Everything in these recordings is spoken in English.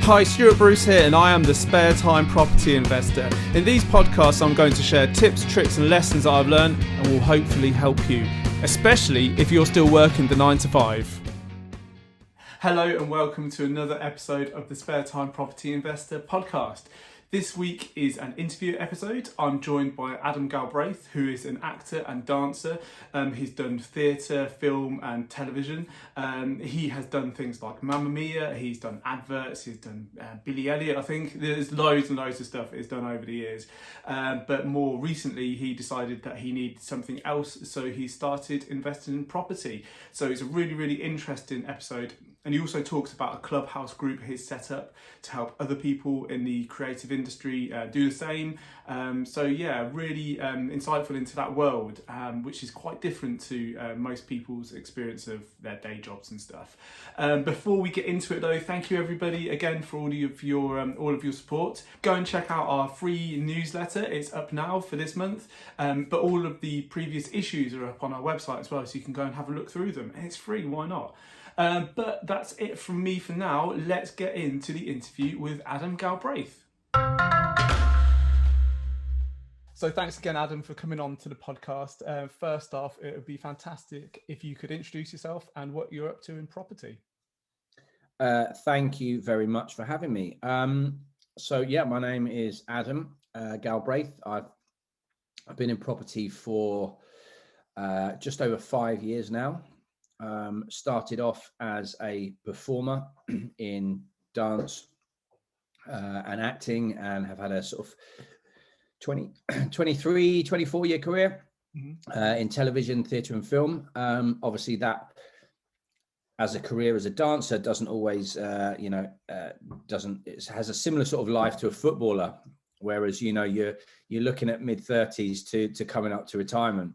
Hi, Stuart Bruce here, and I am the Spare Time Property Investor. In these podcasts, I'm going to share tips, tricks, and lessons that I've learned and will hopefully help you, especially if you're still working the 9 to 5. Hello, and welcome to another episode of the Spare Time Property Investor podcast. This week is an interview episode. I'm joined by Adam Galbraith, who is an actor and dancer. He's done theatre, film and television. He has done things like Mamma Mia, he's done adverts, he's done Billy Elliot, I think. There's loads and loads of stuff he's done over the years. But more recently, he decided that he needed something else, so he started investing in property. So it's a really, really interesting episode. And he also talks about a Clubhouse group he's set up to help other people in the creative industry do the same. Really insightful into that world, which is quite different to most people's experience of their day jobs and stuff. Before we get into it though, thank you everybody again for all of your support. Go and check out our free newsletter. It's up now for this month, but all of the previous issues are up on our website as well, so you can go and have a look through them. And it's free, why not? But that's it from me for now. Let's get into the interview with Adam Galbraith. So thanks again, Adam, for coming on to the podcast. First off, it would be fantastic if you could introduce yourself and what you're up to in property. Thank you very much for having me. My name is Adam Galbraith. I've been in property for just over 5 years now. Started off as a performer in dance and acting, and have had a sort of 24 year career in television, theatre and film. Obviously that as a career as a dancer doesn't always, it has a similar sort of life to a footballer, whereas, you're looking at mid-30s to coming up to retirement.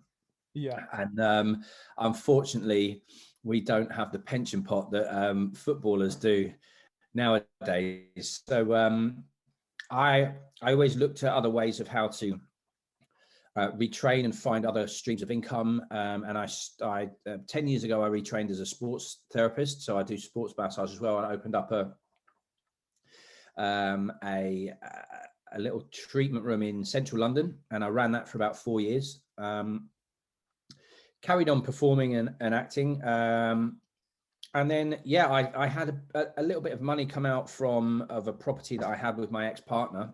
Yeah. And unfortunately, we don't have the pension pot that footballers do nowadays. So I always looked at other ways of how to retrain and find other streams of income. And I 10 years ago, I retrained as a sports therapist. So I do sports massage as well. I opened up a little treatment room in central London, and I ran that for about 4 years. Carried on performing and acting. And then, I had a little bit of money come out of a property that I had with my ex-partner.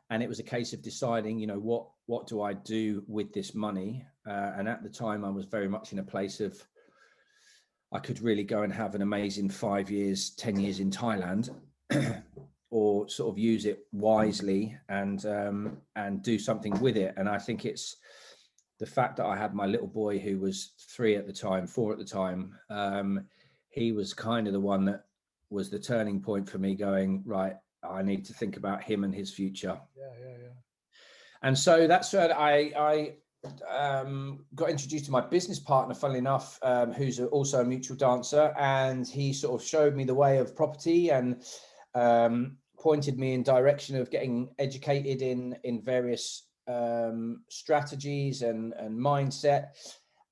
And it was a case of deciding, what do I do with this money? And at the time, I was very much in a place of, I could really go and have an amazing 5 years, 10 years in Thailand, or sort of use it wisely and do something with it. And I think it's the fact that I had my little boy, who was 4 at the time. He was kind of the one that was the turning point for me, going, right, I need to think about him and his future. Yeah. And so that's when I got introduced to my business partner, funnily enough, who's also a mutual dancer. And he sort of showed me the way of property and pointed me in direction of getting educated in various strategies and mindset.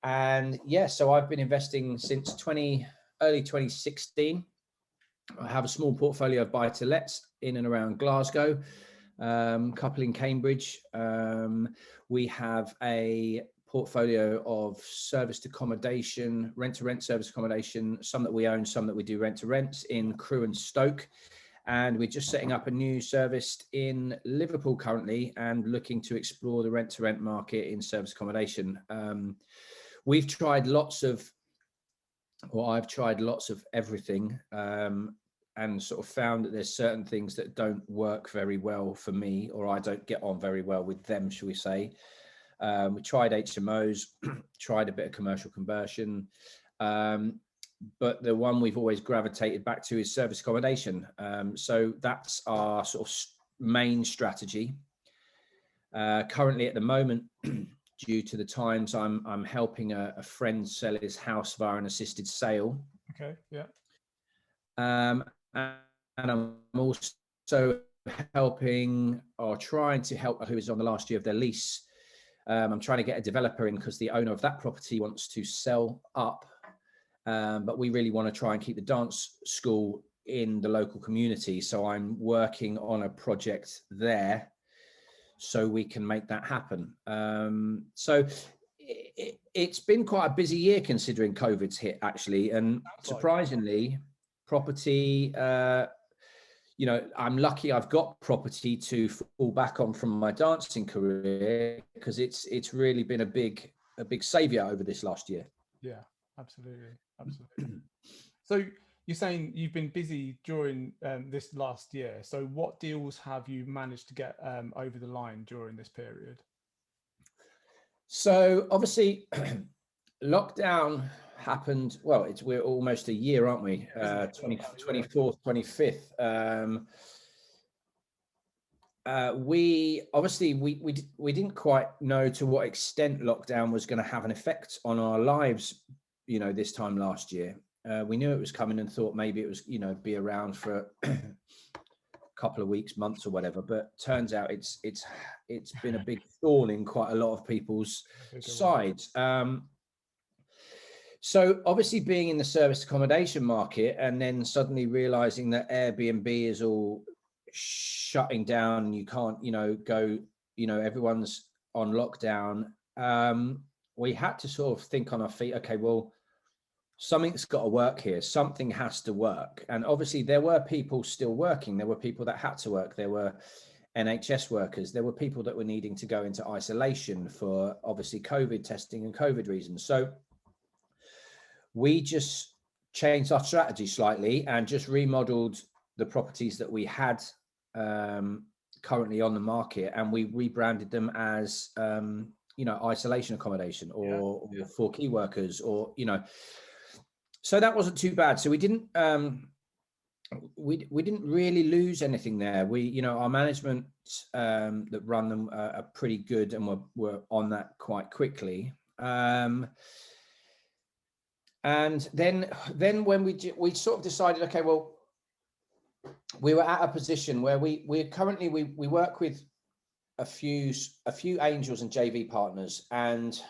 And so I've been investing since early 2016. I have a small portfolio of buy-to-lets in and around Glasgow, couple in Cambridge. We have a portfolio of serviced accommodation, rent-to-rent service accommodation, some that we own, some that we do rent-to-rent in Crewe and Stoke. And we're just setting up a new service in Liverpool currently, and looking to explore the rent-to-rent market in service accommodation. I've tried lots of everything, and sort of found that there's certain things that don't work very well for me, or I don't get on very well with them, shall we say. We tried HMOs, tried a bit of commercial conversion. But the one we've always gravitated back to is service accommodation. So that's our sort of main strategy. Currently at the moment, due to the times, I'm helping a friend sell his house via an assisted sale. Okay, yeah. And I'm also helping, or trying to help, who is on the last year of their lease. I'm trying to get a developer in because the owner of that property wants to sell up. But we really want to try and keep the dance school in the local community. So I'm working on a project there so we can make that happen. So it's been quite a busy year considering COVID's hit, actually. And surprisingly, property, you know, I'm lucky I've got property to fall back on from my dancing career, because it's really been a big savior over this last year. Yeah, absolutely. So you're saying you've been busy during this last year. So what deals have you managed to get over the line during this period? So obviously, lockdown happened. Well, we're almost a year, aren't we? 24th, 25th. We obviously we didn't quite know to what extent lockdown was going to have an effect on our lives, you know, this time last year. We knew it was coming and thought maybe it was, you know, be around for a couple of weeks, months or whatever, but turns out it's been a big thorn in quite a lot of people's sides. So obviously being in the service accommodation market and then suddenly realizing that Airbnb is all shutting down, you can't, you know, go, you know, everyone's on lockdown. We had to sort of think on our feet, okay, well, something's got to work here. Something has to work. And obviously there were people still working. There were people that had to work. There were NHS workers. There were people that were needing to go into isolation for obviously COVID testing and COVID reasons. So we just changed our strategy slightly and just remodeled the properties that we had currently on the market, and we rebranded them as you know, isolation accommodation or for key workers, or, you know, so that wasn't too bad. So we didn't we didn't really lose anything there. We, you know, our management that run them are pretty good, and we're on that quite quickly. And then when we sort of decided, okay, well, we were at a position where we currently work with a few angels and JV partners, and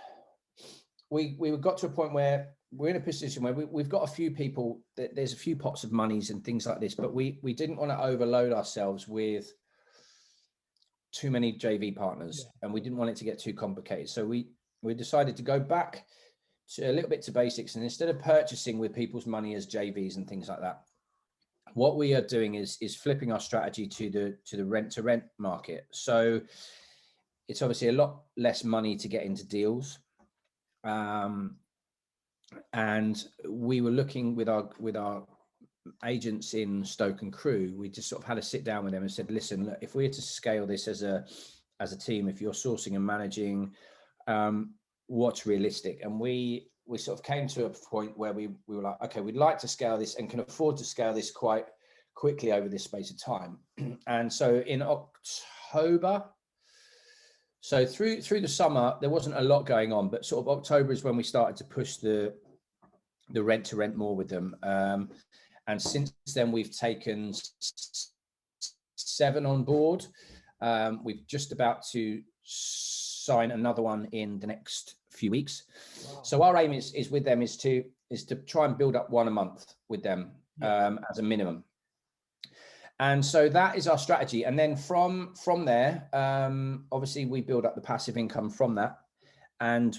we got to a point where we're in a position where we've got a few people, there's a few pots of monies and things like this, but we didn't want to overload ourselves with too many JV partners, and we didn't want it to get too complicated. So we decided to go back to a little bit to basics, and instead of purchasing with people's money as JVs and things like that, what we are doing is flipping our strategy to the rent to rent market. So it's obviously a lot less money to get into deals. And we were looking with our agents in Stoke and Crewe. We just sort of had a sit down with them and said, listen, look, if we were to scale this as a team, if you're sourcing and managing, what's realistic? And we sort of came to a point where we were like, okay, we'd like to scale this and can afford to scale this quite quickly over this space of time. And so in October, so through the summer, there wasn't a lot going on, but sort of October is when we started to push the rent to rent more with them. And since then, we've taken 7 on board. We've just about to sign another one in the next few weeks. Wow. So our aim is with them is to try and build up 1 a month with them as a minimum. And so that is our strategy. And then from there, obviously we build up the passive income from that. And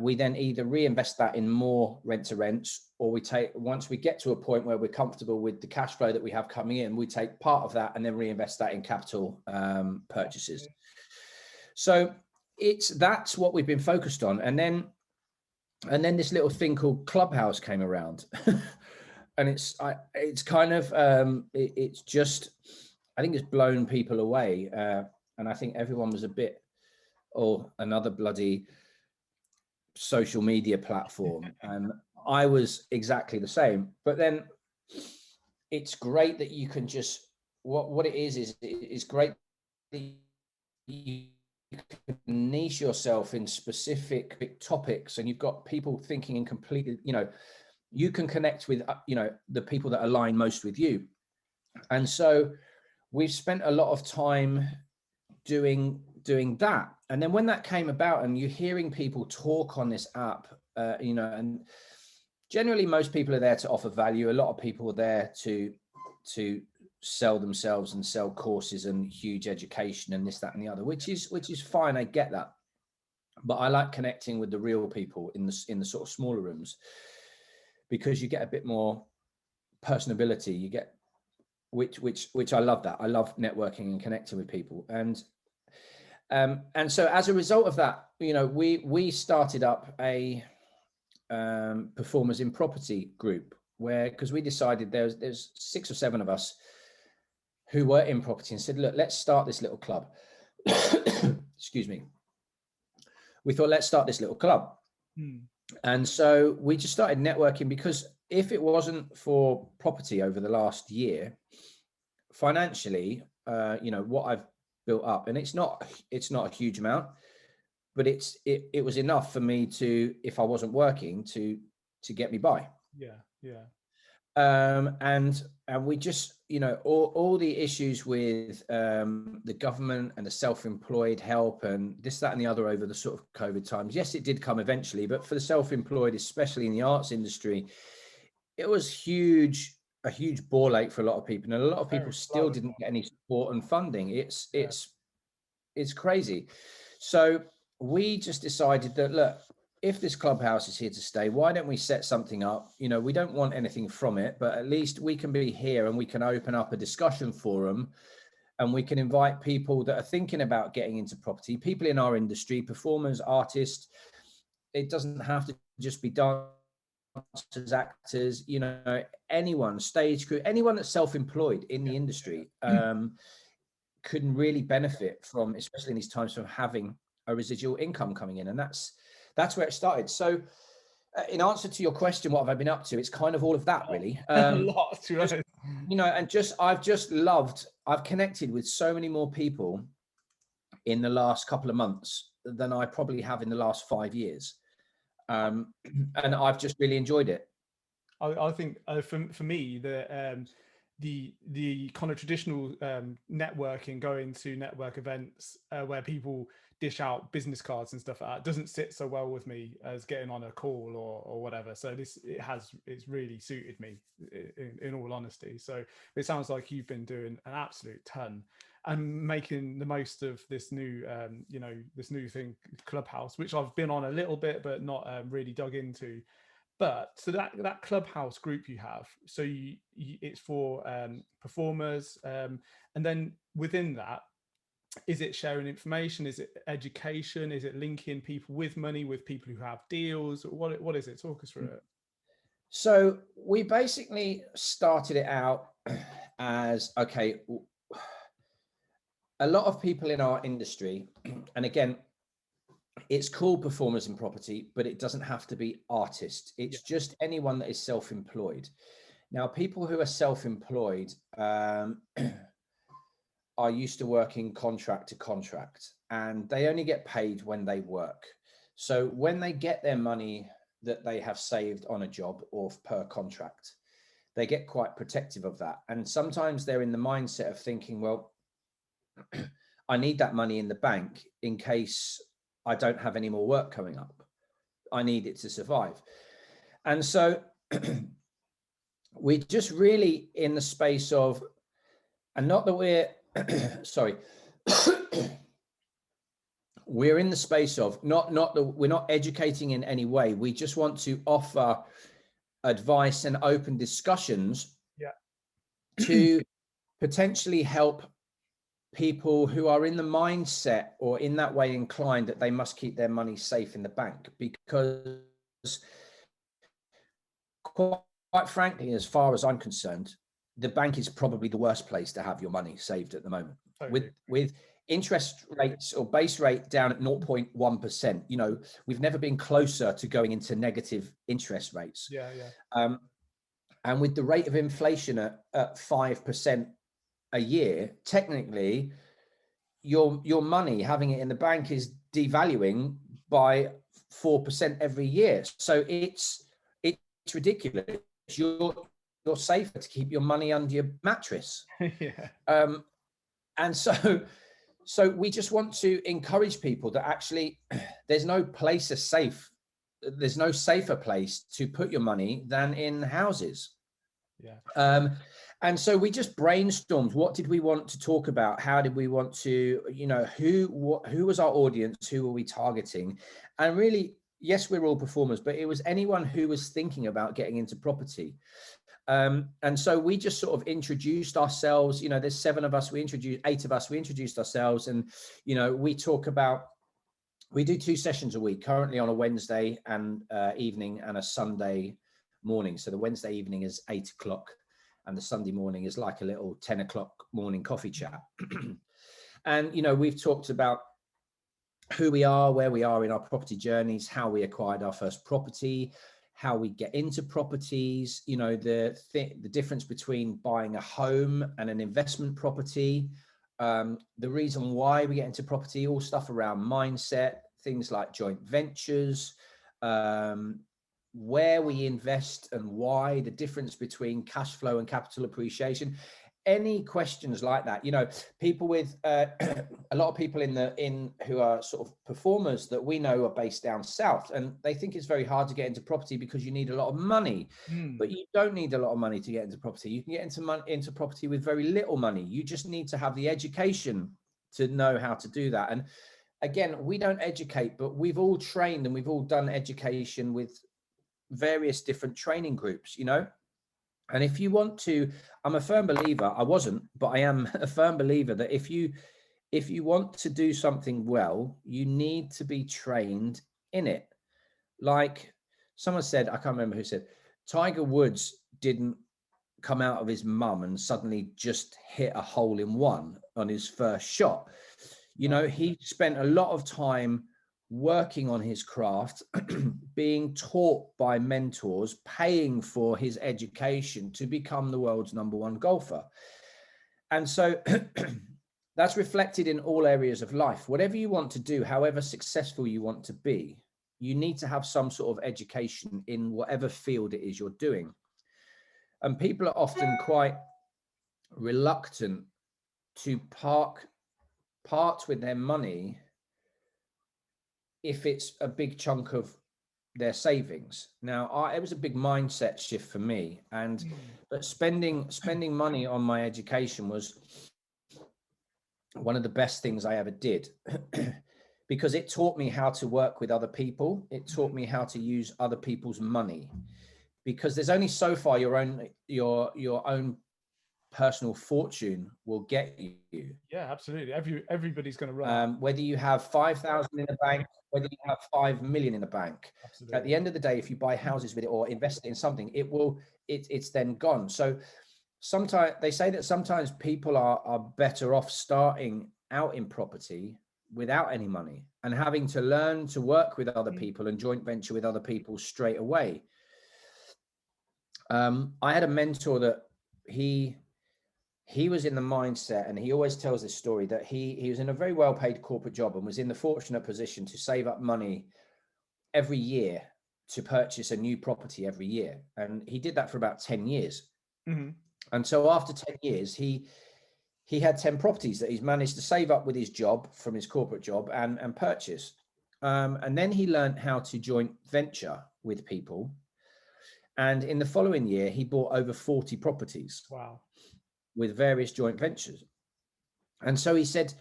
we then either reinvest that in more rent to rents, or we take, once we get to a point where we're comfortable with the cash flow that we have coming in, we take part of that and then reinvest that in capital purchases. So that's what we've been focused on. And then this little thing called Clubhouse came around. And it's kind of, it's just, I think it's blown people away. And I think everyone was a bit, another bloody social media platform. And I was exactly the same. But then it's great that you can just, what it is great that you can niche yourself in specific topics, and you've got people thinking in completely, you know, you can connect with, you know, the people that align most with you. And so we've spent a lot of time doing that. And then when that came about and you're hearing people talk on this app, you know, and generally most people are there to offer value. A lot of people are there to to sell themselves and sell courses and huge education and this, that, and the other, which is fine. I get that, but I like connecting with the real people in the sort of smaller rooms, because you get a bit more personability. You get which I love that. I love networking and connecting with people, and so as a result of that, we started up a performers in property group, where, because we decided there's 6 or 7 of us who were in property, and said, look, let's start this little club. Excuse me. We thought, let's start this little club. And so we just started networking, because if it wasn't for property over the last year, financially, what I've built up, and it's not a huge amount, but it was enough for me to, if I wasn't working, to get me by. And we just, all the issues with the government and the self-employed help and this, that, and the other over the sort of COVID times. Yes, it did come eventually, but for the self-employed, especially in the arts industry, it was a huge ball ache for a lot of people, and a lot of people still didn't get any support and funding. It's crazy. So we just decided that, look, if this Clubhouse is here to stay, why don't we set something up? We don't want anything from it, but at least we can be here and we can open up a discussion forum, and we can invite people that are thinking about getting into property, people in our industry, performers, artists. It doesn't have to just be dancers, actors, anyone, stage crew, anyone that's self-employed in the industry can really benefit from, especially in these times, from having a residual income coming in. And that's where it started. So in answer to your question, what have I been up to? It's kind of all of that, really. A lot, to just, and I've connected with so many more people in the last couple of months than I probably have in the last 5 years. And I've just really enjoyed it. I think for me, the kind of traditional networking, going to network events where people dish out business cards and stuff like that, doesn't sit so well with me as getting on a call or whatever. So it's really suited me in all honesty. So it sounds like you've been doing an absolute ton and making the most of this new this new thing, Clubhouse, which I've been on a little bit but not really dug into. But so that Clubhouse group you have, so it's for performers, and then within that, is it sharing information? Is it education? Is it linking people with money, with people who have deals? What is it? Talk us through it. So we basically started it out as, okay, a lot of people in our industry, and again, it's called performers in property, but it doesn't have to be artists. It's just anyone that is self-employed. Now, people who are self-employed are used to working contract to contract, and they only get paid when they work. So when they get their money that they have saved on a job or per contract, they get quite protective of that. And sometimes they're in the mindset of thinking, well, I need that money in the bank in case I don't have any more work coming up. I need it to survive. And so we're just really in the space of, and not that we're, sorry, we're in the space of, not that we're not educating in any way. We just want to offer advice and open discussions to potentially help people who are in the mindset or in that way inclined that they must keep their money safe in the bank, because quite frankly, as far as I'm concerned, the bank is probably the worst place to have your money saved at the moment. Totally. With interest rates or base rate down at 0.1%, we've never been closer to going into negative interest rates. And with the rate of inflation at 5% a year, technically your money, having it in the bank, is devaluing by 4% every year. So it's ridiculous. You're safer to keep your money under your mattress. And so we just want to encourage people that actually there's no safer place to put your money than in houses. And so we just brainstormed, what did we want to talk about? How did we want to, who was our audience? Who were we targeting? And really, yes, we're all performers, but it was anyone who was thinking about getting into property. And so we just sort of introduced ourselves. There's 7 of us, 8 of us, we introduced ourselves. And, we do 2 sessions a week, currently on a Wednesday and evening and a Sunday morning. So the Wednesday evening is 8 o'clock. And the Sunday morning is like a little 10 o'clock morning coffee chat. And, we've talked about who we are, where we are in our property journeys, how we acquired our first property, how we get into properties, the difference between buying a home and an investment property, the reason why we get into property, all stuff around mindset, things like joint ventures, where we invest and why, the difference between cash flow and capital appreciation. Any questions like that, people with a lot of people who are sort of performers that we know are based down south, and they think it's very hard to get into property because you need a lot of money. But you don't need a lot of money to get into property. You can get into property with very little money. You just need to have the education to know how to do that. And again, we don't educate, but we've all trained and we've all done education with various different training groups, And if you want to, I'm a firm believer, I wasn't, but I am a firm believer that if you want to do something well, you need to be trained in it. Like someone said, I can't remember who said, Tiger Woods didn't come out of his mum and suddenly just hit a hole in one on his first shot. He spent a lot of time working on his craft, being taught by mentors, paying for his education to become the world's #1 golfer. And so that's reflected in all areas of life. Whatever you want to do, however successful you want to be, you need to have some sort of education in whatever field it is you're doing. And people are often quite reluctant to part with their money if it's a big chunk of their savings. Now, it was a big mindset shift for me, but spending money on my education was one of the best things I ever did, because it taught me how to work with other people. It taught me how to use other people's money, because there's only so far your own personal fortune will get you. Yeah, absolutely. Everybody's going to run. Whether you have 5,000 in the bank, whether you have 5 million in the bank, absolutely. At the end of the day, if you buy houses with it or invest in something, it's then gone. So sometimes they say that sometimes people are better off starting out in property without any money and having to learn to work with other people and joint venture with other people straight away. I had a mentor that he was in the mindset, and he always tells this story, that he was in a very well-paid corporate job and was in the fortunate position to save up money every year to purchase a new property every year. And he did that for about 10 years. Mm-hmm. And so after 10 years, he had 10 properties that he's managed to save up with his job from his corporate job and purchase. And then he learned how to joint venture with people. And in the following year, he bought over 40 properties. Wow. With various joint ventures. And so he said,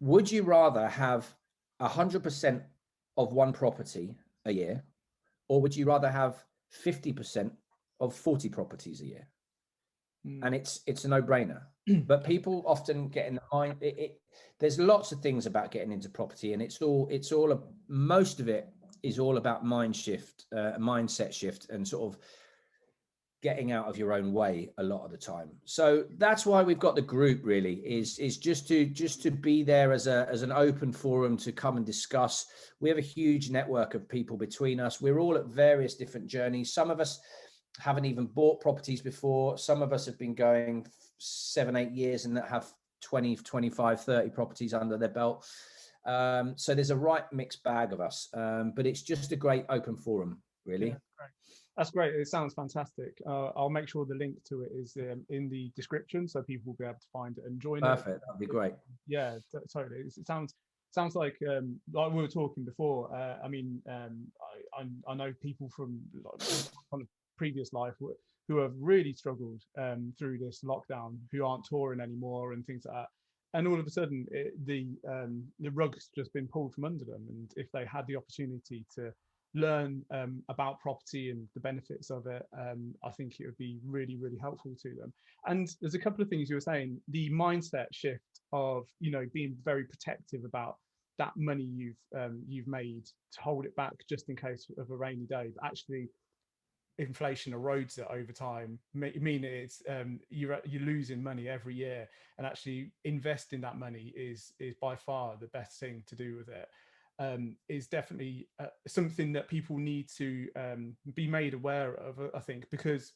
would you rather have 100% of one property a year, or would you rather have 50% of 40 properties a year? And it's a no-brainer. But people often get in the mind, there's lots of things about getting into property, and most of it is all about mindset shift, and sort of getting out of your own way a lot of the time. So that's why we've got the group, really, is just to be there as an open forum to come and discuss. We have a huge network of people between us. We're all at various different journeys. Some of us haven't even bought properties before. Some of us have been going 7-8 years and that have 20, 25, 30 properties under their belt. So there's a right mixed bag of us, but it's just a great open forum, really. Yeah, great. That's great. It sounds fantastic. I'll make sure the link to it is in the description, so people will be able to find it and join. Perfect. That'd be great. Yeah, totally. It sounds like we were talking before. I know people from like kind of previous life who have really struggled through this lockdown, who aren't touring anymore and things like that. And all of a sudden, the rug's just been pulled from under them. And if they had the opportunity to learn about property and the benefits of it, I think it would be really, really helpful to them. And there's a couple of things you were saying, the mindset shift of, you know, being very protective about that money you've made to hold it back just in case of a rainy day, but actually inflation erodes it over time, meaning it's you're losing money every year, and actually investing that money is by far the best thing to do with it. Is definitely something that people need to be made aware of, I think, because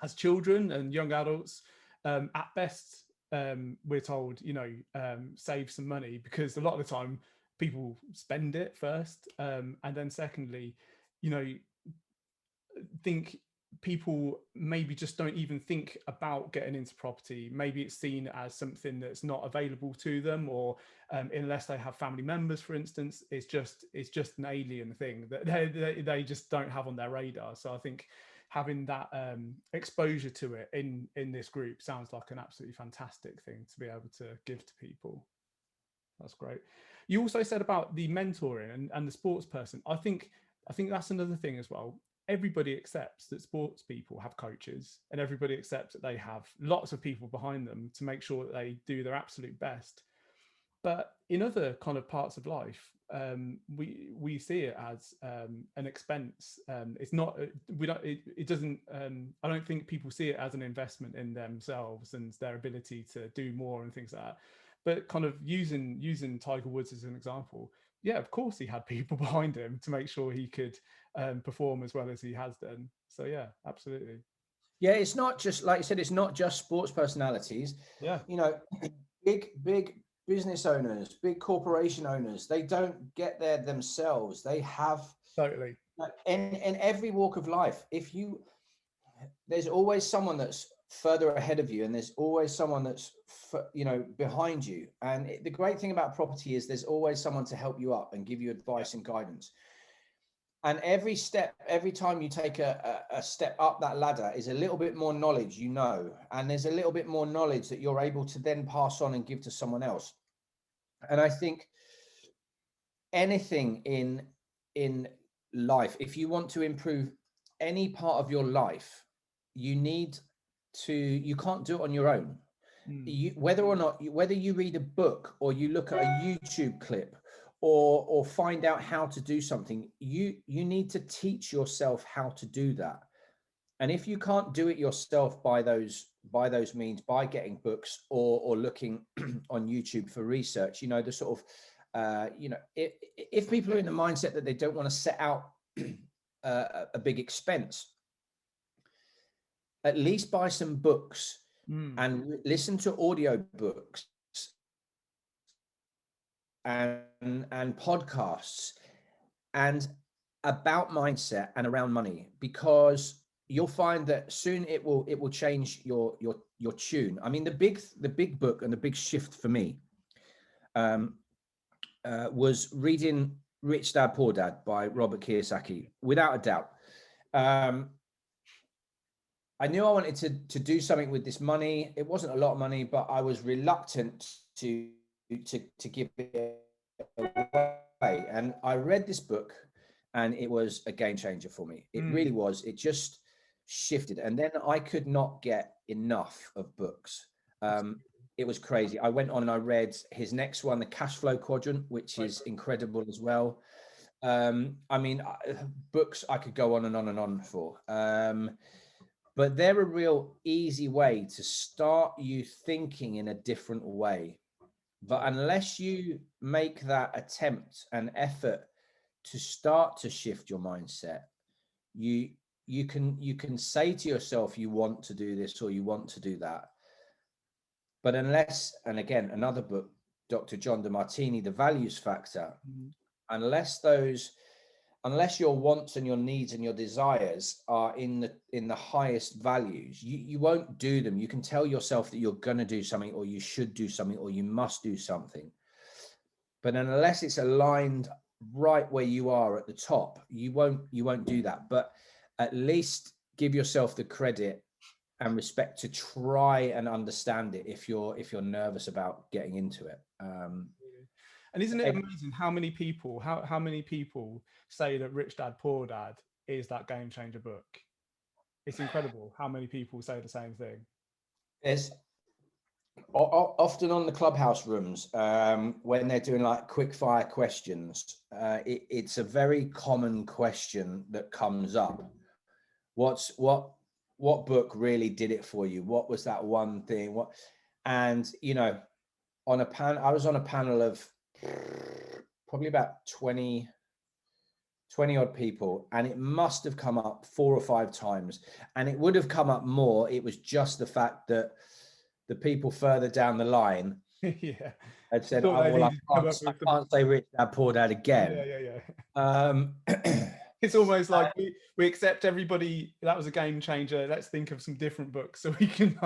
as children and young adults, at best, we're told, you know, save some money, because a lot of the time people spend it first, and then secondly, you know, think people maybe just don't even think about getting into property. Maybe it's seen as something that's not available to them, or unless they have family members, for instance, it's just an alien thing that they just don't have on their radar. So I think having that exposure to it in this group sounds like an absolutely fantastic thing to be able to give to people. That's great. You also said about the mentoring and the sports person. I think that's another thing as well. Everybody accepts that sports people have coaches, and everybody accepts that they have lots of people behind them to make sure that they do their absolute best. But in other kind of parts of life, we see it as an expense. It's not. We don't. It doesn't. I don't think people see it as an investment in themselves and their ability to do more and things like that. But kind of using Tiger Woods as an example, yeah, of course he had people behind him to make sure he could perform as well as he has done. So yeah, absolutely. Yeah, it's not just, like you said, it's not just sports personalities. Yeah, You know, big business owners, big corporation owners, they don't get there themselves. They have, totally. like, in every walk of life, there's always someone that's further ahead of you, and there's always someone that's behind you. And the great thing about property is there's always someone to help you up and give you advice and guidance. And every time you take a step up that ladder is a little bit more knowledge, and there's a little bit more knowledge that you're able to then pass on and give to someone else. And I think anything in life, if you want to improve any part of your life, you can't do it on your own. Whether you read a book or you look at a YouTube clip or find out how to do something, you need to teach yourself how to do that. And if you can't do it yourself by those means, by getting books or looking on YouTube for research, the sort of if people are in the mindset that they don't want to set out a big expense, at least buy some books and listen to audio books and podcasts and about mindset and around money, because you'll find that soon it will change your tune. I mean, the big book and the big shift for me was reading Rich Dad Poor Dad by Robert Kiyosaki, without a doubt. I knew I wanted to do something with this money. It wasn't a lot of money, but I was reluctant to give it away. And I read this book, and it was a game changer for me. It really was. It just shifted. And then I could not get enough of books. It was crazy. I went on and I read his next one, The Cash Flow Quadrant, which is incredible as well. I mean, books I could go on and on and on for. But they're a real easy way to start you thinking in a different way. But unless you make that attempt and effort to start to shift your mindset, you can say to yourself, you want to do this or you want to do that. But unless, and again, another book, Dr. John DeMartini, The Values Factor, unless your wants and your needs and your desires are in the highest values, you won't do them. You can tell yourself that you're going to do something, or you should do something, or you must do something. But unless it's aligned right where you are at the top, you won't do that. But at least give yourself the credit and respect to try and understand it if you're nervous about getting into it. And isn't it amazing how many people say that Rich Dad Poor Dad is that game changer book? It's incredible how many people say the same thing. It's often on the Clubhouse rooms, when they're doing like quick fire questions, it's a very common question that comes up. What book really did it for you? What was that one thing? And you know, on a panel, I was on a panel of probably about 20 odd people, and it must have come up 4 or 5 times, and it would have come up more. It was just the fact that the people further down the line yeah, had said, "Oh, well, I can't say Rich Dad Poor Dad again." It's almost like we accept everybody. That was a game changer. Let's think of some different books so we can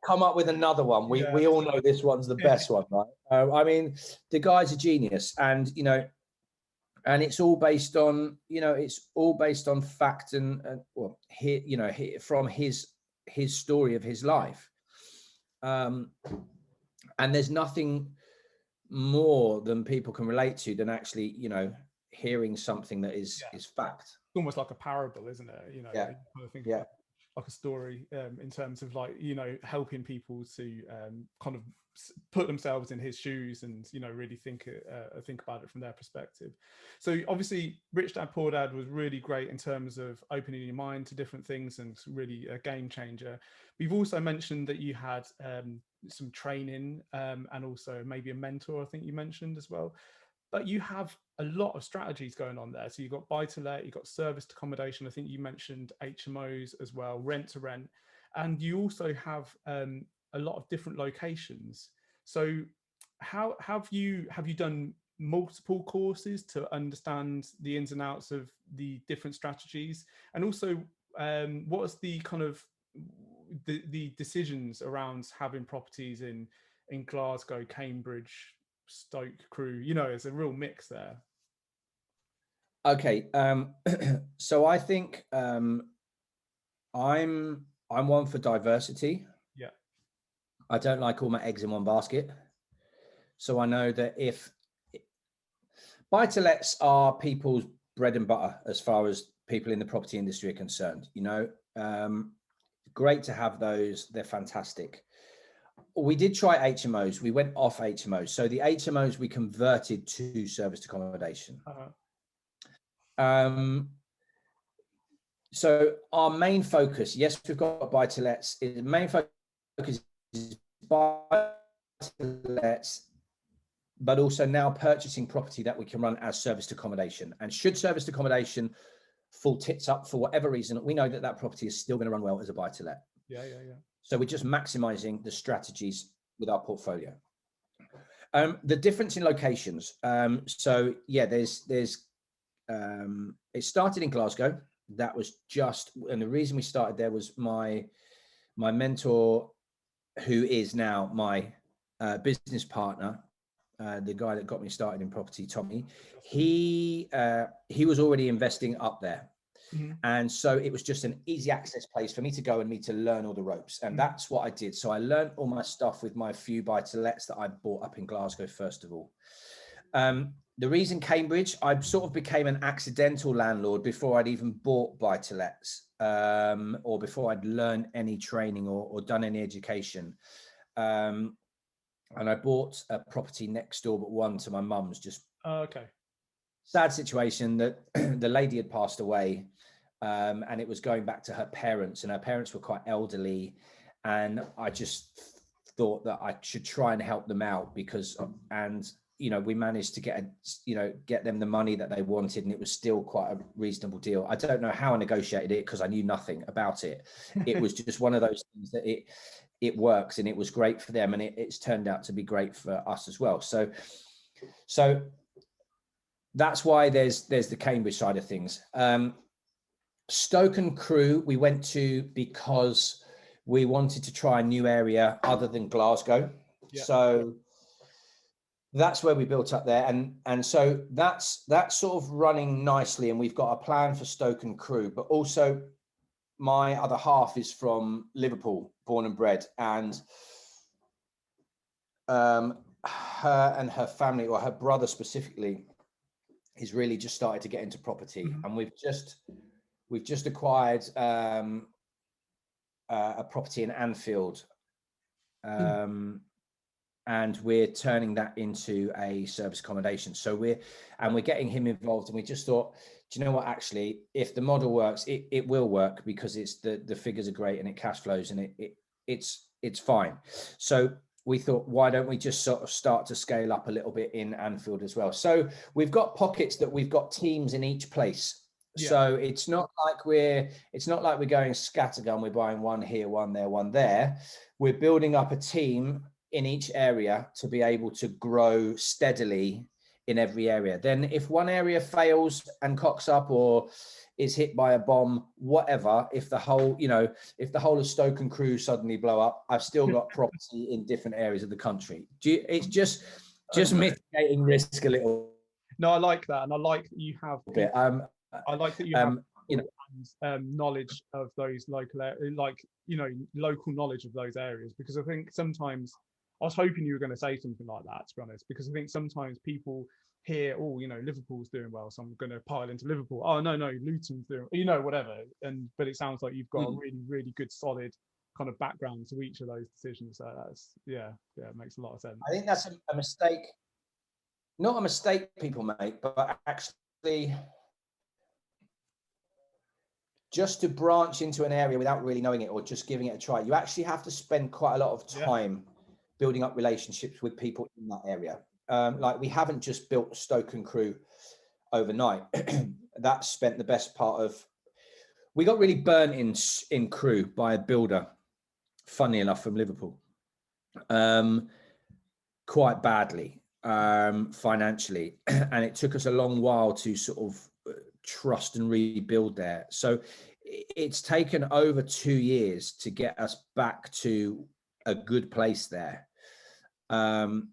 come up with another one. We all know this one's the best one, right? I mean, the guy's a genius, and you know, and it's all based on fact and from his story of his life. And there's nothing more than people can relate to than actually, hearing something that is fact. It's almost like a parable, isn't it? You kind of think about like a story in terms of helping people to kind of put themselves in his shoes and really think about it from their perspective. So obviously Rich Dad Poor Dad was really great in terms of opening your mind to different things and really a game changer. We've also mentioned that you had some training and also maybe a mentor, I think you mentioned as well. But you have a lot of strategies going on there. So you've got buy to let, you've got serviced accommodation. I think you mentioned HMOs as well, rent to rent, and you also have a lot of different locations. So how have you done multiple courses to understand the ins and outs of the different strategies? And also what is the kind of the decisions around having properties in Glasgow, Cambridge, Stoke, Crewe? It's a real mix there. Okay, so I think I'm one for diversity. Yeah, I don't like all my eggs in one basket. So I know that if buy-to-lets are people's bread and butter as far as people in the property industry are concerned, great to have those. They're fantastic. We did try HMOs. We went off HMOs. So the HMOs we converted to serviced accommodation. So our main focus, yes, we've got buy-to-lets. The main focus is buy-to-lets, but also now purchasing property that we can run as serviced accommodation. And should serviced accommodation fall tits up for whatever reason, we know that that property is still going to run well as a buy-to-let. Yeah. So we're just maximizing the strategies with our portfolio. The difference in locations. So yeah, there's it started in Glasgow. That was just, and the reason we started there was my mentor, who is now my business partner, the guy that got me started in property, Tommy. He was already investing up there. Mm-hmm. And so it was just an easy access place for me to go and me to learn all the ropes. And that's what I did. So I learned all my stuff with my few buy-to-lets that I bought up in Glasgow, first of all. The reason Cambridge, I sort of became an accidental landlord before I'd even bought buy-to-lets, or before I'd learned any training or done any education. And I bought a property next door but one to my mum's. Just okay. Sad situation that the lady had passed away, and it was going back to her parents, and her parents were quite elderly, and I just thought that I should try and help them out because, and we managed to get them the money that they wanted, and it was still quite a reasonable deal. I don't know how I negotiated it because I knew nothing about it. It was just one of those things that it works, and it was great for them, and it's turned out to be great for us as well. So that's why there's the Cambridge side of things. Stoke and Crewe we went to because we wanted to try a new area other than Glasgow. Yeah. So that's where we built up there, and so that's sort of running nicely, and we've got a plan for Stoke and Crewe. But also, my other half is from Liverpool, born and bred, and her and her family, or her brother specifically, is really just started to get into property, and we've just acquired a property in Anfield. And we're turning that into a service accommodation. So we're getting him involved, and we just thought, do you know what, actually, if the model works, it will work, because it's the figures are great and it cash flows, and it's fine. So we thought, why don't we just sort of start to scale up a little bit in Anfield as well? So we've got pockets that we've got teams in each place. Yeah. So it's not like we're going scattergun. We're buying one here, one there, one there. We're building up a team in each area to be able to grow steadily in every area. Then if one area fails and cocks up, or is hit by a bomb, whatever, if the whole of Stoke and Crewe suddenly blow up, I've still got property in different areas of the country. It's just mitigating risk a little. No, I like that, and I like that you have. I like that you have knowledge of those local, local knowledge of those areas, because I think sometimes, I was hoping you were going to say something like that, to be honest, because I think sometimes people hear, oh, Liverpool's doing well, so I'm going to pile into Liverpool. Oh, no, Luton's doing, whatever. But it sounds like you've got a really, really good, solid kind of background to each of those decisions. So that's, it makes a lot of sense. I think that's a mistake, not a mistake people make, but actually just to branch into an area without really knowing it, or just giving it a try. You actually have to spend quite a lot of time building up relationships with people in that area. Like, we haven't just built Stoke and Crewe overnight. That spent the best part of, we got really burnt in Crewe by a builder, funny enough, from Liverpool, quite badly, financially. And it took us a long while to sort of trust and rebuild there. So it's taken over 2 years to get us back to a good place there, and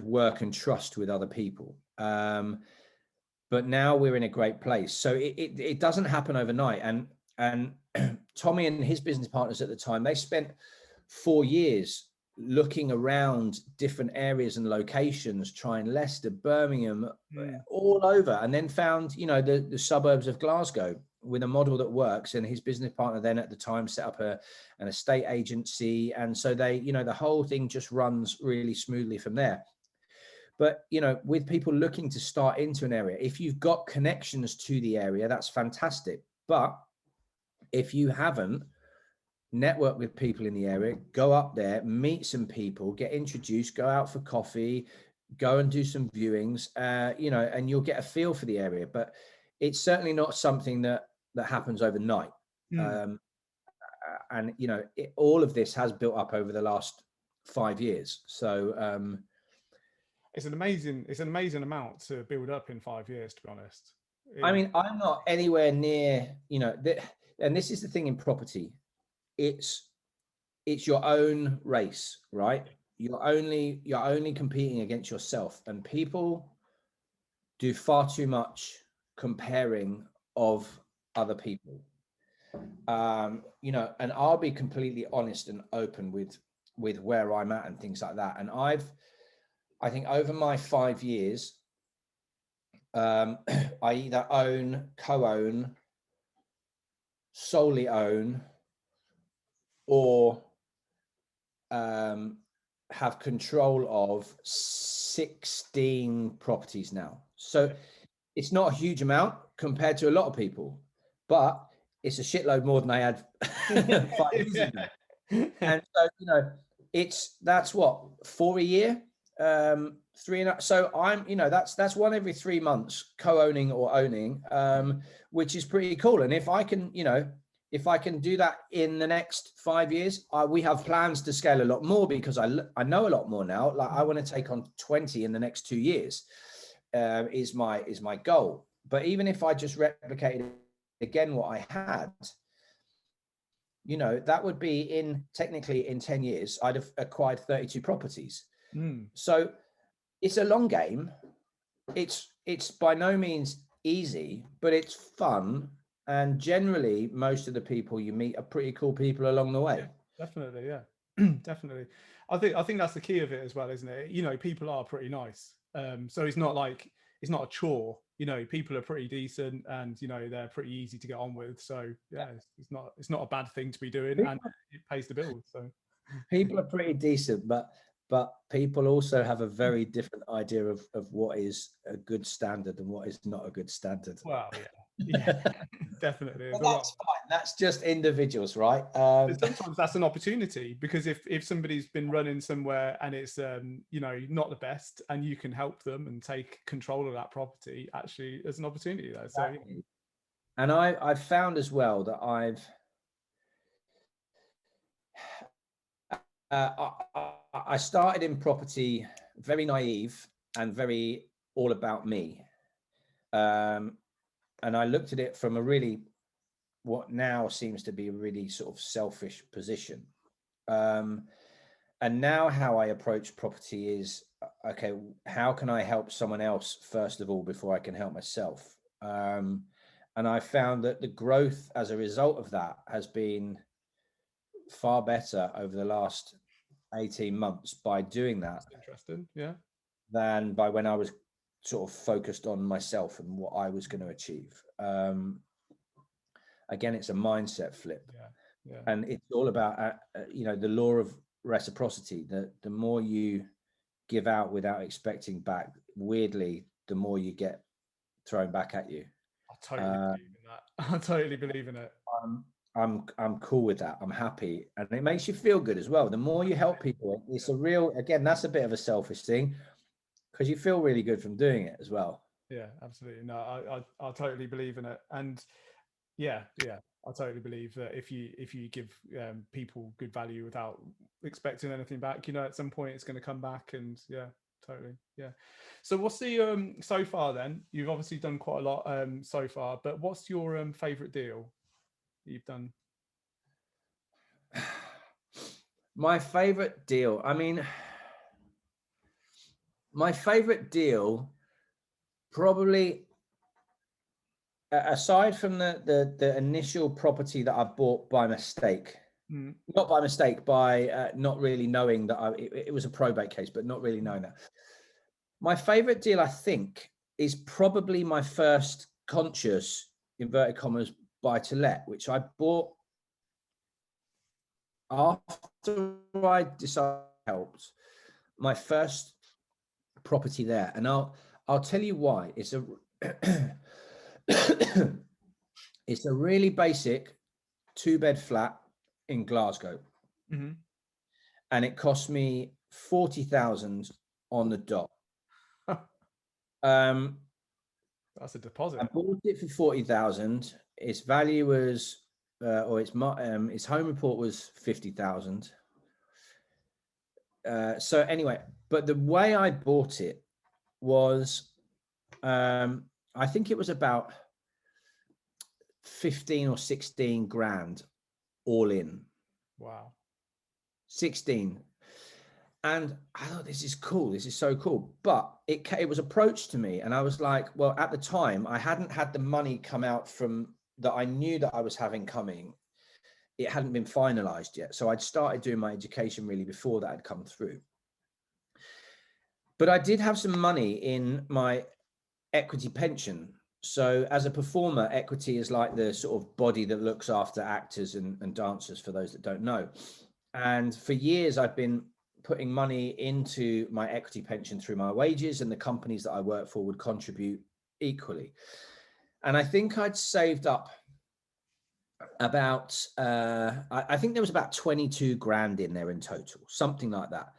work and trust with other people. But now we're in a great place. So it doesn't happen overnight. And Tommy and his business partners at the time, they spent 4 years looking around different areas and locations, trying Leicester, Birmingham, all over, and then found, the suburbs of Glasgow with a model that works. And his business partner then at the time set up an estate agency. And so they, the whole thing just runs really smoothly from there. But, with people looking to start into an area, if you've got connections to the area, that's fantastic. But if you haven't, network with people in the area, go up there, meet some people, get introduced, go out for coffee, go and do some viewings, and you'll get a feel for the area. But it's certainly not something that happens overnight. And all of this has built up over the last 5 years. So it's an amazing amount to build up in 5 years, to be honest. I mean, I'm not anywhere near, and this is the thing in property. It's your own race, right? You're only competing against yourself, and people do far too much comparing of other people. And I'll be completely honest and open with where I'm at and things like that. And I think over my 5 years, I either own, co-own, solely own, or have control of 16 properties now. So it's not a huge amount compared to a lot of people, but it's a shitload more than I had 5 years ago. And so, that's what, 4 a year, 3 and so I'm, that's one every 3 months, co-owning or owning, which is pretty cool. And if I can, if I can do that in the next 5 years, we have plans to scale a lot more, because I know a lot more now. Like, I want to take on 20 in the next 2 years, is my goal. But even if I just replicated again what I had, that would be technically in 10 years, I'd have acquired 32 properties. So it's a long game. It's by no means easy, but it's fun. And generally, most of the people you meet are pretty cool people along the way. Definitely, yeah. Definitely. I think that's the key of it as well, isn't it? You know, people are pretty nice. So it's not like it's not a chore. You know, people are pretty decent, and you know they're pretty easy to get on with. So yeah, it's not a bad thing to be doing, and it pays the bills. So People are pretty decent, but people also have a very different idea of what is a good standard and what is not a good standard. well, yeah, definitely. But that's fine. That's just individuals, right? But sometimes that's an opportunity, because if somebody's been running somewhere and it's you know, not the best, and you can help them and take control of that property, actually there's an opportunity there. So exactly. And I've found as well that I started in property very naive and very all about me, and I looked at it from a really, what now seems to be a really sort of selfish position. And now how I approach property is, okay, how can I help someone else first of all before I can help myself? And I found that the growth as a result of that has been far better over the last 18 months by doing that. that's interesting, yeah. Than by when I was sort of focused on myself and what I was going to achieve. Again, it's a mindset flip. Yeah. And it's all about, you know, the law of reciprocity. The more you give out without expecting back, weirdly, the more you get thrown back at you. I totally believe in that. I totally believe in it. I'm cool with that. I'm happy, and it makes you feel good as well. The more you help people, it's a real, again, that's a bit of a selfish thing, because you feel really good from doing it as well. Yeah, absolutely. No, I totally believe in it. And yeah, I totally believe that if you give people good value without expecting anything back, you know, at some point it's going to come back. And yeah, totally, yeah. So what's the so far then? You've obviously done quite a lot so far, but what's your favorite deal that you've done? My favorite deal, I mean, my favorite deal, probably, aside from the initial property that I bought by mistake, not by mistake, by not really knowing that it was a probate case, but not really knowing that. My favorite deal, I think, is probably my first conscious, inverted commas, buy to let, which I bought after I decided helped, my first property there. And I'll tell you why. It's a it's a really basic 2-bed flat in Glasgow. Mm-hmm. And it cost me 40,000 on the dot. That's a deposit. I bought it for 40,000. Its value was, or its home report was 50,000. So anyway, but the way I bought it was, I think it was about 15 or 16 grand all in. Wow. 16. And I thought, this is cool. This is so cool. But it was approached to me, and I was like, well, at the time, I hadn't had the money come out from that I knew that I was having coming. It hadn't been finalized yet. So I'd started doing my education really before that had come through. But I did have some money in my equity pension. So as a performer, equity is like the sort of body that looks after actors and dancers, for those that don't know. And for years, I've been putting money into my equity pension through my wages, and the companies that I work for would contribute equally. And I think I'd saved up about, I think there was about 22 grand in there in total, something like that.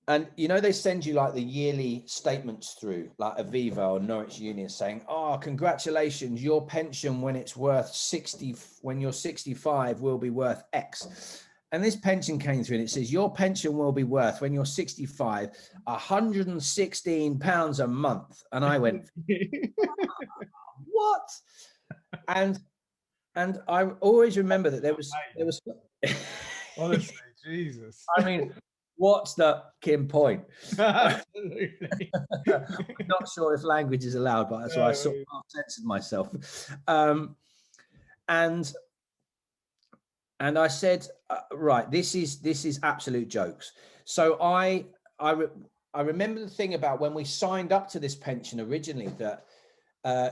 And, you know, they send you like the yearly statements through, like Aviva or Norwich Union, saying, oh, congratulations, your pension when it's worth 60, when you're 65 will be worth X. And this pension came through and it says, your pension will be worth, when you're 65, £116 a month. And I went, what? And I always remember that there was honestly, Jesus. I mean, What's the Kim point? Absolutely. I'm not sure if language is allowed, but so I sort of censored myself. And I said, right, this is absolute jokes. So I remember the thing about when we signed up to this pension originally, that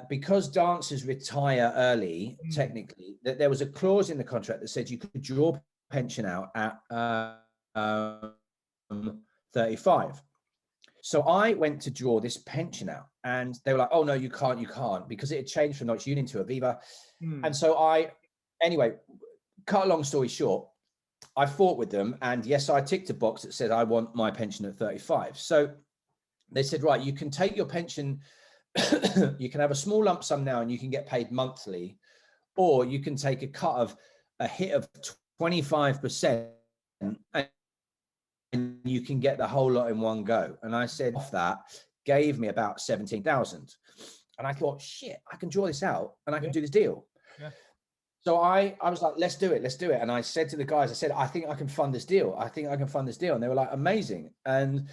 because dancers retire early, technically, that there was a clause in the contract that said you could draw pension out at 35. So I went to draw this pension out, and they were like, "Oh no, you can't," because it had changed from Deutsche Union to Aviva. And so anyway, cut a long story short, I fought with them, and yes, I ticked a box that said I want my pension at 35. So they said, right, you can take your pension, you can have a small lump sum now, and you can get paid monthly, or you can take a hit of 25%, and you can get the whole lot in one go. And I said, off that gave me about 17,000. And I thought, shit, I can draw this out and I can do this deal. Yeah. So I was like, let's do it. And I said to the guys, I said, I think I can fund this deal. And they were like, amazing. And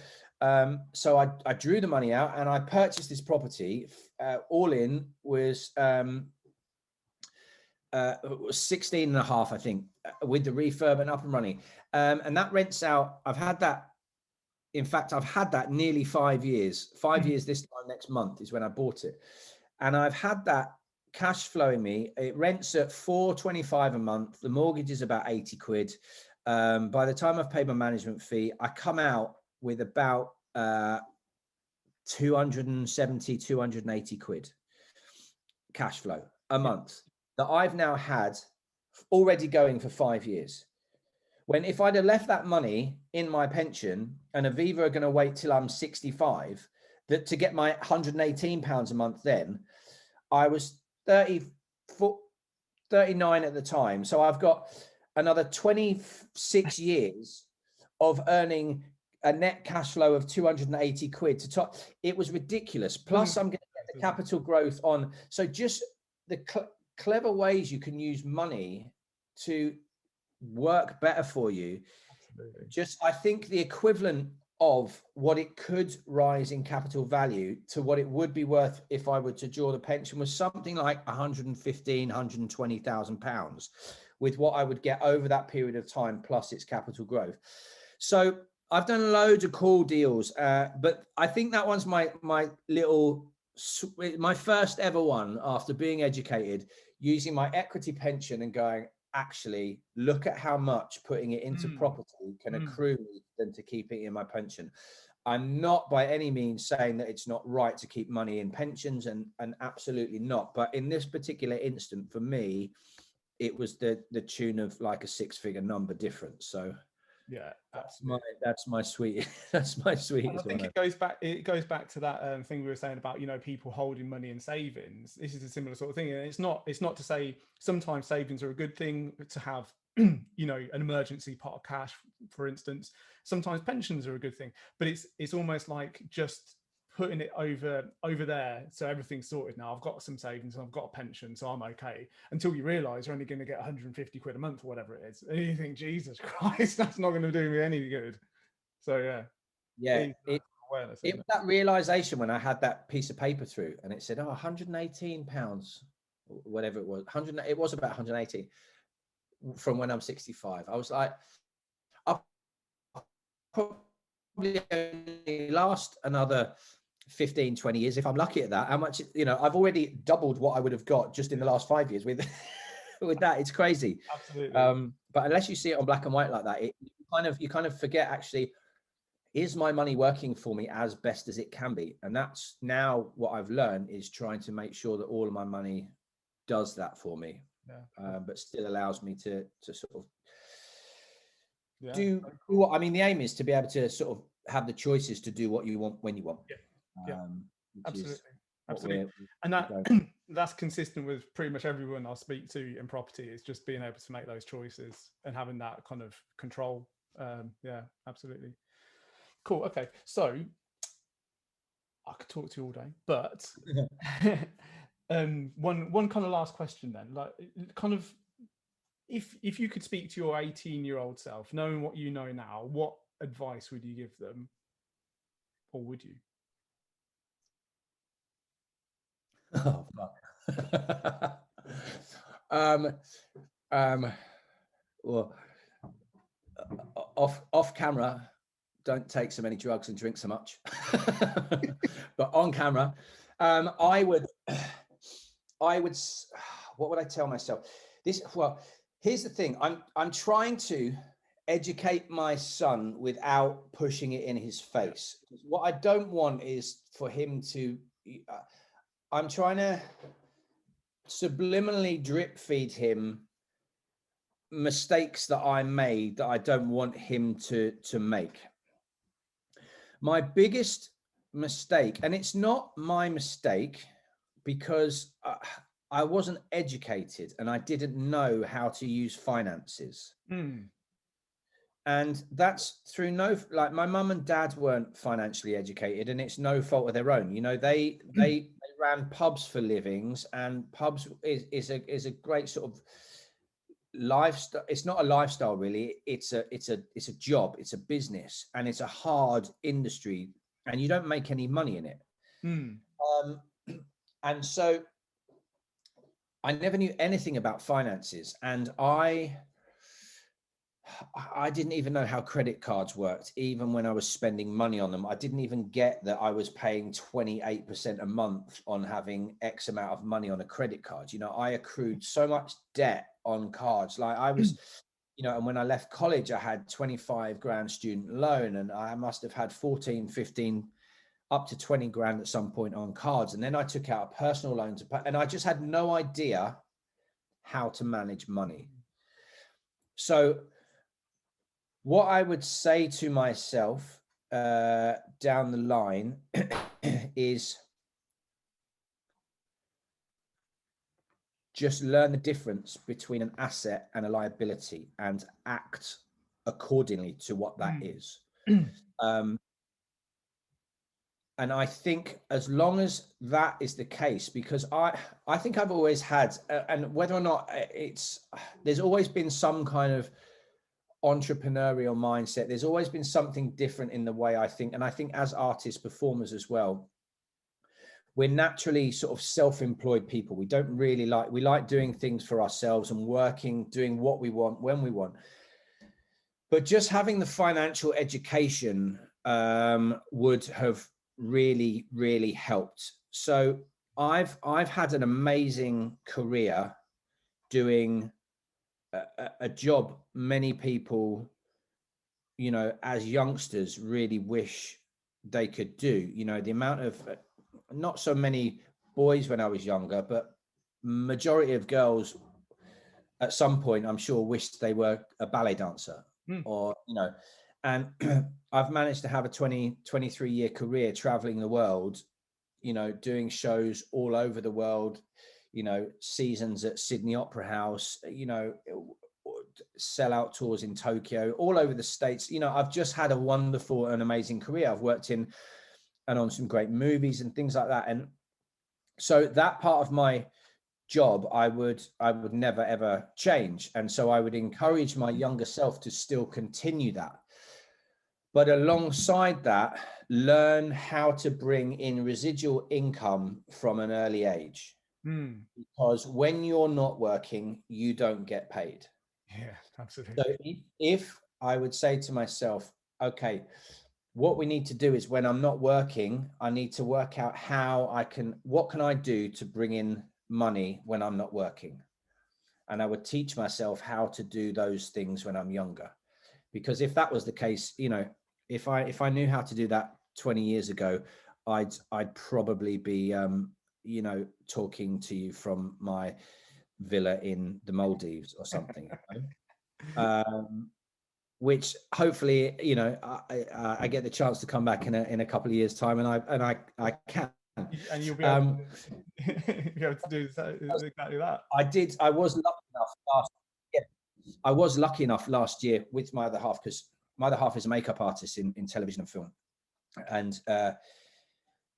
so I drew the money out and I purchased this property. All in was 16 and a half, I think, with the refurb and up and running. And that rents out. I've had that nearly 5 years. 5 years this time next month is when I bought it. And I've had that cash flowing me. It rents at £425 a month. The mortgage is about 80 quid. By the time I've paid my management fee, I come out with about 270, 280 quid cash flow a month that I've now had already going for 5 years. When if I'd have left that money in my pension and Aviva are going to wait till I'm 65 that to get my £118 a month, then I was 39 at the time. So I've got another 26 years of earning a net cash flow of 280 quid to top. It was ridiculous. Plus I'm going to get the capital growth on. So just the clever ways you can use money to work better for you. Absolutely. Just, I think the equivalent of what it could rise in capital value to what it would be worth if I were to draw the pension was something like 115, 120,000 pounds with what I would get over that period of time plus its capital growth. So I've done loads of cool deals, but I think that one's my first ever one after being educated, using my equity pension and going, actually, look at how much putting it into property can accrue me than to keep it in my pension. I'm not by any means saying that it's not right to keep money in pensions, and absolutely not. But in this particular instant, for me, it was the tune of like a six-figure number difference. So yeah, that's my sweet. That's my sweet. I think it goes back to that thing we were saying about, people holding money in savings. This is a similar sort of thing, and it's not to say sometimes savings are a good thing to have, an emergency pot of cash, for instance. Sometimes pensions are a good thing, but it's almost like just putting it over there, so everything's sorted now. I've got some savings and I've got a pension, so I'm okay, until you realize you're only going to get 150 quid a month or whatever it is, and you think, Jesus Christ, that's not going to do me any good. So it was that realization when I had that piece of paper through and it said, 118 pounds, whatever it was, it was about 180 from when I'm 65. I was like, I'll probably only last another 15, 20 years if I'm lucky at that. How much, I've already doubled what I would have got just in the last 5 years with that. It's crazy. Absolutely. But unless you see it on black and white like that, you kind of forget, actually, is my money working for me as best as it can be? And that's now what I've learned, is trying to make sure that all of my money does that for me, but still allows me to sort of do what, the aim is to be able to sort of have the choices to do what you want when you want. Absolutely. And that's consistent with pretty much everyone I speak to in property, is just being able to make those choices and having that kind of control. Absolutely. Cool. Okay. So I could talk to you all day, but one kind of last question then, like, kind of, if you could speak to your 18-year-old self, knowing what you know now, what advice would you give them, or would you? Oh, fuck. Well, off camera, don't take so many drugs and drink so much. But on camera, I would, what would I tell myself? Well, here's the thing. I'm trying to educate my son without pushing it in his face. What I don't want is for him to, I'm trying to subliminally drip feed him mistakes that I made that I don't want him to make. My biggest mistake, and it's not my mistake because I wasn't educated and I didn't know how to use finances. And that's through like my mum and dad weren't financially educated, and it's no fault of their own. You know, they ran pubs for livings, and pubs is a great sort of lifestyle. It's not a lifestyle really. It's a job. It's a business, and it's a hard industry, and you don't make any money in it. And so I never knew anything about finances, and I didn't even know how credit cards worked. Even when I was spending money on them, I didn't even get that I was paying 28% a month on having X amount of money on a credit card. You know, I accrued so much debt on cards. Like I was, you know, and when I left college, I had 25 grand student loan, and I must have had 14, 15, up to 20 grand at some point on cards. And then I took out a personal loan to pay, and I just had no idea how to manage money. So what I would say to myself down the line is just learn the difference between an asset and a liability and act accordingly to what that is. And I think as long as that is the case, because I think I've always had, and whether or not there's always been some kind of entrepreneurial mindset. There's always been something different in the way I think. And I think as artists, performers as well, we're naturally sort of self-employed people. We don't really we like doing things for ourselves and working, doing what we want, when we want. But just having the financial education would have really, really helped. So I've had an amazing career doing a job many people, you know, as youngsters really wish they could do. You know, the amount of, not so many boys when I was younger, but majority of girls at some point, I'm sure, wished they were a ballet dancer or, you know, and I've managed to have a 23 year career traveling the world, you know, doing shows all over the world, you know, seasons at Sydney Opera House, you know, sellout tours in Tokyo, all over the States. You know, I've just had a wonderful and amazing career. I've worked in and on some great movies and things like that. And so that part of my job, I would never, ever change. And so I would encourage my younger self to still continue that. But alongside that, learn how to bring in residual income from an early age. Because when you're not working, you don't get paid. Yeah, absolutely. So if I would say to myself, okay, what we need to do is when I'm not working, I need to work out what can I do to bring in money when I'm not working? And I would teach myself how to do those things when I'm younger. Because if that was the case, you know, if I knew how to do that 20 years ago, I'd probably be, you know, talking to you from my villa in the Maldives or something, you know? Which hopefully, you know, I get the chance to come back in a couple of years' time, and I can. And you'll be able, be able to do exactly that. I was lucky enough last year with my other half, because my other half is a makeup artist in television and film, and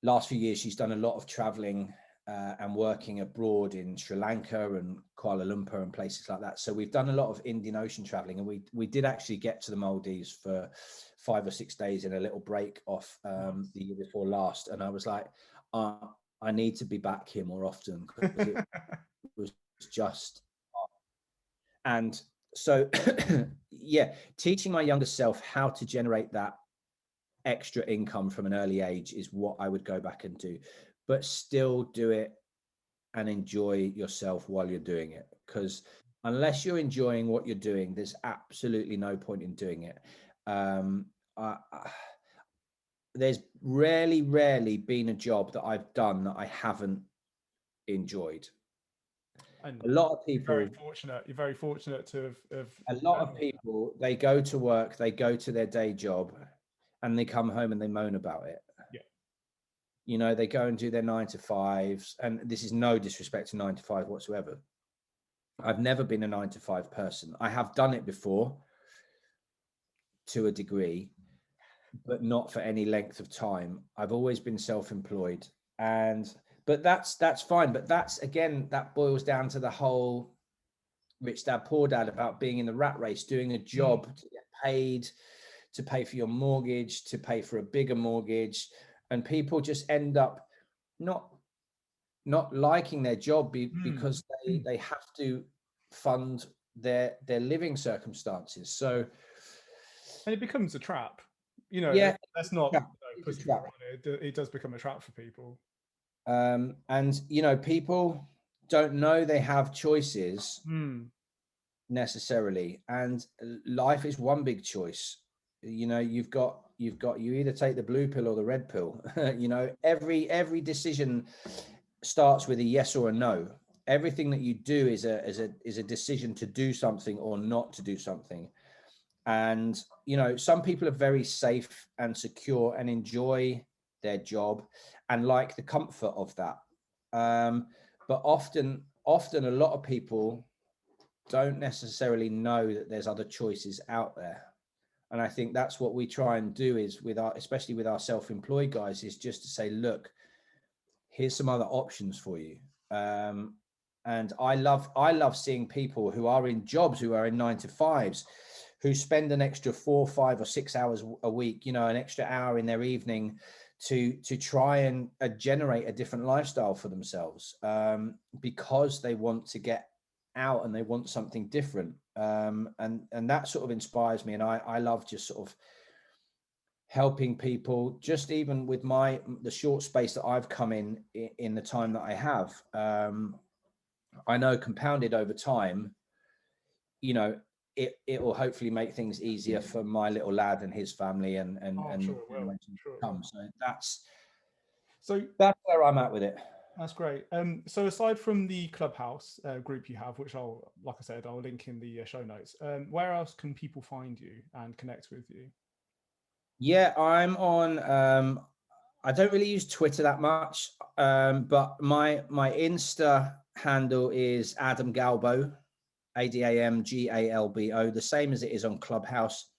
last few years she's done a lot of traveling and working abroad in Sri Lanka and Kuala Lumpur and places like that. So we've done a lot of Indian Ocean traveling, and we did actually get to the Maldives for 5 or 6 days in a little break off the year before last. And I was like, I need to be back here more often, because it was just, and so yeah, teaching my younger self how to generate that extra income from an early age is what I would go back and do, but still do it and enjoy yourself while you're doing it, because unless you're enjoying what you're doing, there's absolutely no point in doing it. There's rarely been a job that I've done that I haven't enjoyed. And a lot of people, you're very fortunate to have a lot of people, they go to work, they go to their day job, and they come home and they moan about it. Yeah. You know, they go and do their 9 to 5s, and this is no disrespect to 9 to 5 whatsoever. I've never been a 9 to 5 person. I have done it before to a degree, but not for any length of time. I've always been self-employed, but that's fine. But that's, again, that boils down to the whole rich dad, poor dad, about being in the rat race, doing a job to get paid, to pay for your mortgage, to pay for a bigger mortgage. And people just end up not liking their job because they have to fund their living circumstances. So, and it becomes a trap. You know, yeah, that's not pushing people on it. It does become a trap for people. And you know, people don't know they have choices necessarily, and life is one big choice. You know, you either take the blue pill or the red pill. You know, every decision starts with a yes or a no. Everything that you do is a decision to do something or not to do something. And you know, some people are very safe and secure and enjoy their job and like the comfort of that. But often a lot of people don't necessarily know that there's other choices out there. And I think that's what we try and do, is especially with our self-employed guys, is just to say, look, here's some other options for you. And I love seeing people who are in jobs, who are in 9 to 5s, who spend an extra 4, 5 or 6 hours a week, you know, an extra hour in their evening to try and generate a different lifestyle for themselves, because they want to get out and they want something different. And that sort of inspires me. And I love just sort of helping people, just even with the short space that I've come in the time that I have. I know compounded over time, you know, it will hopefully make things easier for my little lad and his family and Sure it will. come. So that's where I'm at with it. That's great. So aside from the Clubhouse group you have, which I'll link in the show notes, where else can people find you and connect with you? Yeah, I'm on, I don't really use Twitter that much, but my Insta handle is Adamgalbo, ADAMGALBO, the same as it is on Clubhouse.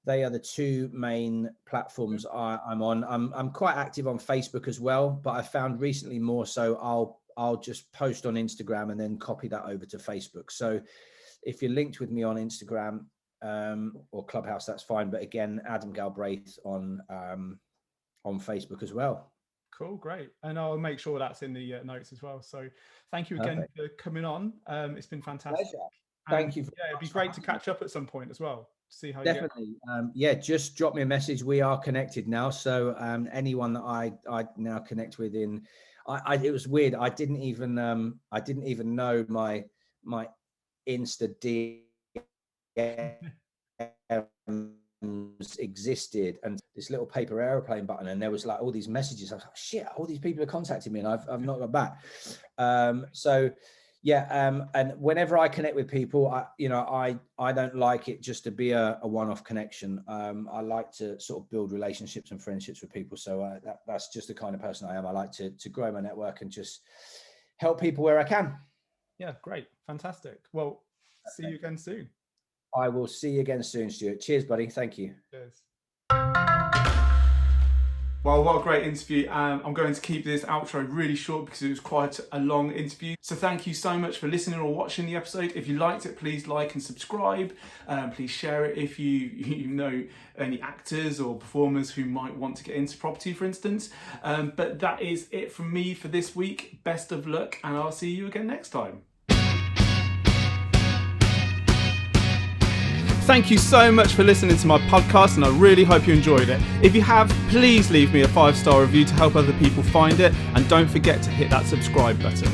They are the two main platforms I'm on. I'm quite active on Facebook as well, but I found recently more so I'll just post on Instagram and then copy that over to Facebook. So if you're linked with me on Instagram or Clubhouse, that's fine. But again, Adam Galbraith on Facebook as well. Cool, great. And I'll make sure that's in the notes as well. So thank you again for coming on. It's been fantastic. Pleasure. Thank you. Yeah, it'd be great to catch up at some point as well. See how definitely. Yeah, just drop me a message. We are connected now. So anyone that I now connect with it was weird. I didn't even know my Insta DMs existed, and this little paper airplane button, and there was like all these messages. I was like, shit, all these people are contacting me and I've not got back. So yeah, and whenever I connect with people, I don't like it just to be a one-off connection. I like to sort of build relationships and friendships with people. So that's just the kind of person I am. I like to grow my network and just help people where I can. Yeah, great, fantastic. Well, see you again soon. I will see you again soon, Stuart. Cheers, buddy. Thank you. Cheers. Well, what a great interview. I'm going to keep this outro really short because it was quite a long interview. So thank you so much for listening or watching the episode. If you liked it, please like and subscribe. Please share it if you know any actors or performers who might want to get into property, for instance. But that is it from me for this week. Best of luck, and I'll see you again next time. Thank you so much for listening to my podcast, and I really hope you enjoyed it. If you have, please leave me a 5-star review to help other people find it, and don't forget to hit that subscribe button.